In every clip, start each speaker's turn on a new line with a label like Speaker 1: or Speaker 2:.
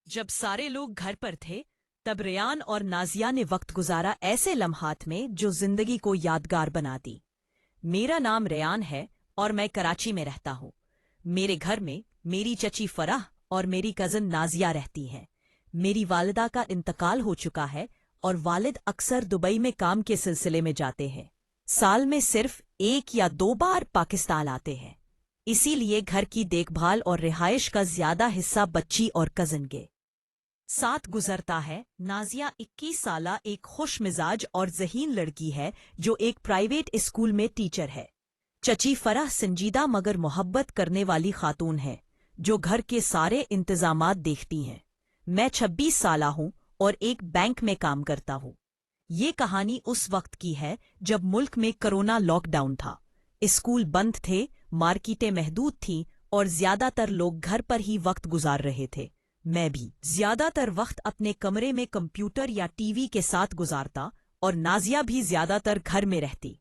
Speaker 1: जब सारे लोग घर पर थे तब रेयान और नाजिया ने वक्त गुजारा ऐसे लम्हात में जो जिंदगी को यादगार बना दी। मेरा नाम रेयान है और मैं कराची में रहता हूँ। मेरे घर में मेरी चची फराह और मेरी कज़न नाजिया रहती हैं। मेरी वालिदा का इंतकाल हो चुका है और वालिद अक्सर दुबई में काम के सिलसिले में जाते हैं। साल में सिर्फ 1 या 2 बार पाकिस्तान आते हैं, इसीलिए घर की देखभाल और रिहाइश का ज्यादा हिस्सा बच्ची और कज़न के साथ गुजरता है। नाजिया 21 साला एक खुश मिजाज और ज़हीन लड़की है जो एक प्राइवेट स्कूल में टीचर है। चची फराह संजीदा मगर मोहब्बत करने वाली खातून है जो घर के सारे इंतजामात देखती हैं। मैं 26 साला हूँ और एक बैंक में काम करता हूँ। ये कहानी उस वक्त की है जब मुल्क में कोरोना लॉकडाउन था। स्कूल बंद थे, मार्केटें महदूद थीं और ज्यादातर लोग घर पर ही वक्त गुजार रहे थे। मैं भी ज्यादातर वक्त अपने कमरे में कंप्यूटर या टीवी के साथ गुजारता और नाजिया भी ज्यादातर घर में रहती।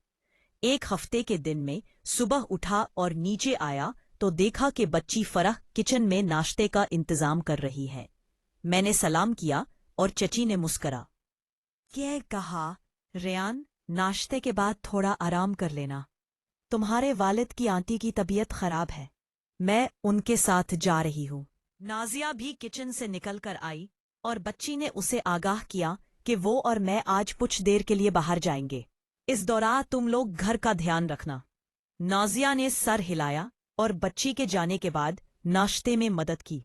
Speaker 1: एक हफ्ते के दिन में सुबह उठा और नीचे आया तो देखा कि बच्ची फराह किचन में नाश्ते का इंतजाम कर रही है। मैंने सलाम किया और चची ने मुस्करा के कहा, रेयान, नाश्ते के बाद थोड़ा आराम कर लेना। तुम्हारे वालिद की आंटी की तबीयत खराब है, मैं उनके साथ जा रही हूँ। नाजिया भी किचन से निकल कर आई और बच्ची ने उसे आगाह किया कि वो और मैं आज कुछ देर के लिए बाहर जाएंगे। इस दौरान तुम लोग घर का ध्यान रखना। नाजिया ने सर हिलाया और बच्ची के जाने के बाद नाश्ते में मदद की।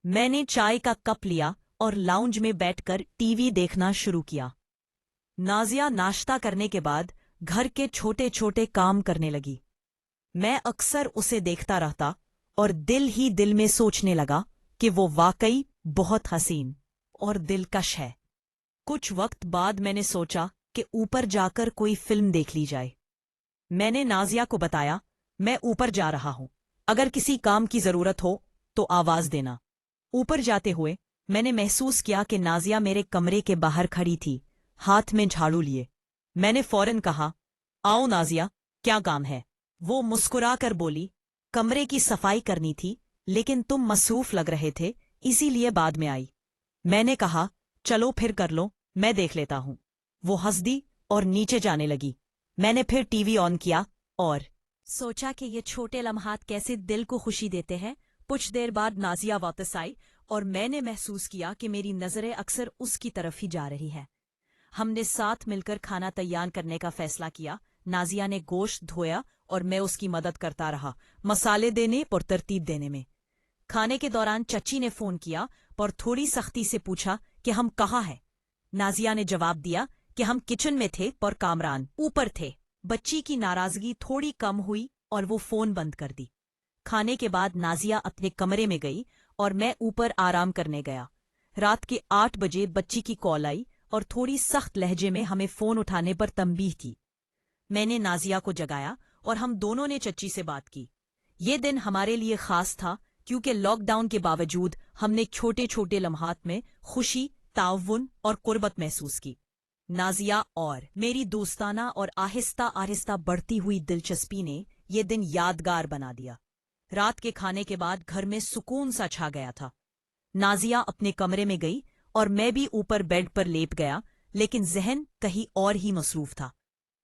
Speaker 1: मैंने चाय का कप लिया और लाउंज में बैठकर टीवी देखना शुरू किया। नाजिया नाश्ता करने के बाद घर के छोटे छोटे काम करने लगी। मैं अक्सर उसे देखता रहता और दिल ही दिल में सोचने लगा कि वो वाकई बहुत हसीन और दिलकश है। कुछ वक्त बाद मैंने सोचा कि ऊपर जाकर कोई फिल्म देख ली जाए। मैंने नाजिया को बताया, मैं ऊपर जा रहा हूं, अगर किसी काम की जरूरत हो तो आवाज देना। ऊपर जाते हुए मैंने महसूस किया कि नाजिया मेरे कमरे के बाहर खड़ी थी, हाथ में झाड़ू लिए। मैंने फौरन कहा, आओ नाजिया, क्या काम है? वो मुस्कुरा कर बोली, कमरे की सफाई करनी थी लेकिन तुम मसरूफ लग रहे थे इसीलिए बाद में आई। मैंने कहा, चलो फिर कर लो, मैं देख लेता हूं। वो हंस दी और नीचे जाने लगी। मैंने फिर टीवी ऑन किया और सोचा कि ये छोटे लम्हात कैसे दिल को खुशी देते हैं। कुछ देर बाद नाजिया वापस आई और मैंने महसूस किया कि मेरी नजरें अक्सर उसकी तरफ ही जा रही हैं। हमने साथ मिलकर खाना तैयार करने का फैसला किया। नाजिया ने गोश्त धोया और मैं उसकी मदद करता रहा, मसाले देने और तरतीब देने में। खाने के दौरान चची ने फोन किया और थोड़ी सख्ती से पूछा कि हम कहाँ हैं। नाजिया ने जवाब दिया कि हम किचन में थे और कामरान ऊपर थे। बच्ची की नाराजगी थोड़ी कम हुई और वो फोन बंद कर दी। खाने के बाद नाजिया अपने कमरे में गई और मैं ऊपर आराम करने गया। रात के 8 बजे बच्ची की कॉल आई और थोड़ी सख्त लहजे में हमें फोन उठाने पर तंबीह की। मैंने नाजिया को जगाया और हम दोनों ने चची से बात की। ये दिन हमारे लिए खास था क्योंकि लॉकडाउन के बावजूद हमने छोटे छोटे लम्हात में खुशी, ताउन और कुर्बत महसूस की। नाजिया और मेरी दोस्ताना और आहिस्ता आहिस्ता बढ़ती हुई दिलचस्पी ने ये दिन यादगार बना दिया। रात के खाने के बाद घर में सुकून सा छा गया था। नाजिया अपने कमरे में गई और मैं भी ऊपर बेड पर लेट गया, लेकिन जहन कहीं और ही मसरूफ था।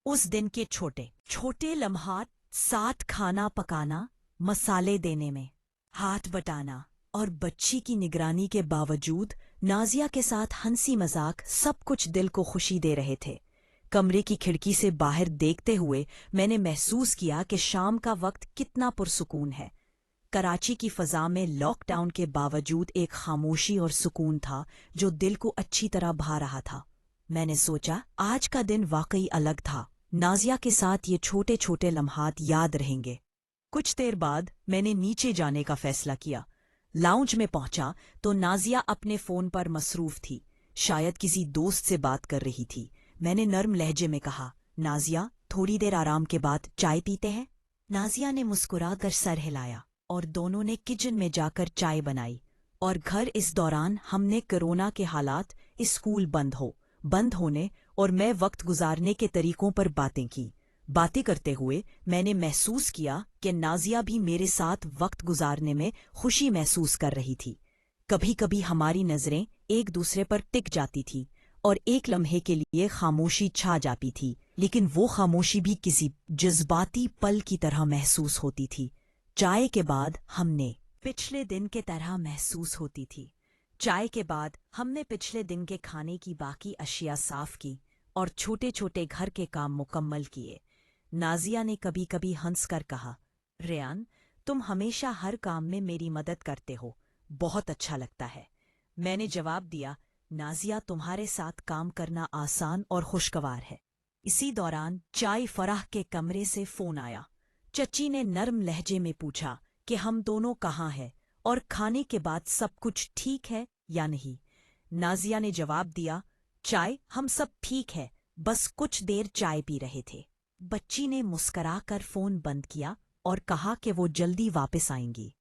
Speaker 1: उस दिन के छोटे छोटे लम्हात, साथ खाना पकाना, मसाले देने में हाथ बटाना और बच्ची की निगरानी के बावजूद नाजिया के साथ हंसी मजाक, सब कुछ दिल को खुशी दे रहे थे। कमरे की खिड़की से बाहर देखते हुए मैंने महसूस किया कि शाम का वक्त कितना पुरसुकून है। कराची की फजा में लॉकडाउन के बावजूद एक खामोशी और सुकून था जो दिल को अच्छी तरह भा रहा था। मैंने सोचा, आज का दिन वाकई अलग था। नाजिया के साथ ये छोटे छोटे लम्हात याद रहेंगे। कुछ देर बाद मैंने नीचे जाने का फैसला किया। लाउंज में पहुंचा तो नाजिया अपने फोन पर मसरूफ थी, शायद किसी दोस्त से बात कर रही थी। मैंने नर्म लहजे में कहा, नाजिया, थोड़ी देर आराम के बाद चाय पीते हैं? नाजिया ने मुस्कुराकर सर हिलाया और दोनों ने किचन में जाकर चाय बनाई। और घर इस दौरान हमने कोरोना के हालात, स्कूल बंद होने और मैं वक्त गुजारने के तरीकों पर बातें की। बातें करते हुए मैंने महसूस किया कि नाजिया भी मेरे साथ वक्त गुजारने में खुशी महसूस कर रही थी। कभी कभी हमारी नजरें एक दूसरे पर टिक जाती थी और एक लम्हे के लिए खामोशी छा जाती थी, लेकिन वो खामोशी भी किसी जज्बाती पल की तरह महसूस होती थी। चाय के बाद हमने पिछले दिन के तरह महसूस होती थी। चाय के बाद हमने पिछले दिन के खाने की बाकी अशिया साफ की और छोटे छोटे घर के काम मुकम्मल किए। नाजिया ने कभी कभी हंसकर कहा, रेयान, तुम हमेशा हर काम में मेरी मदद करते हो, बहुत अच्छा लगता है। मैंने जवाब दिया, नाजिया, तुम्हारे साथ काम करना आसान और खुशगवार है। इसी दौरान चाय फराह के कमरे से फोन आया। चची ने नर्म लहजे में पूछा कि हम दोनों कहाँ हैं और खाने के बाद सब कुछ ठीक है या नहीं। नाजिया ने जवाब दिया, चाय, हम सब ठीक है, बस कुछ देर चाय पी रहे थे। बच्ची ने मुस्कराकर फोन बंद किया और कहा कि वो जल्दी वापस आएंगी।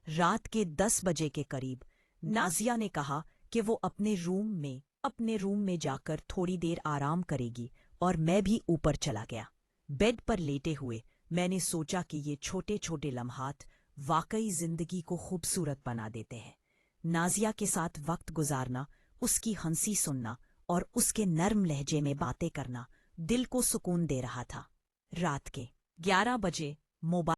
Speaker 1: रात के 10 बजे के करीब नाजिया ने कहा कि वो अपने रूम में जाकर थोड़ी देर आराम करेगी और मैं भी ऊपर चला गया। बेड पर लेटे हुए मैंने सोचा कि ये छोटे छोटे लम्हात वाकई जिंदगी को खूबसूरत बना देते हैं। नाजिया के साथ वक्त गुजारना, उसकी हंसी सुनना और उसके नर्म लहजे में बातें करना दिल को सुकून दे रहा था। रात के 11 बजे मोबाइल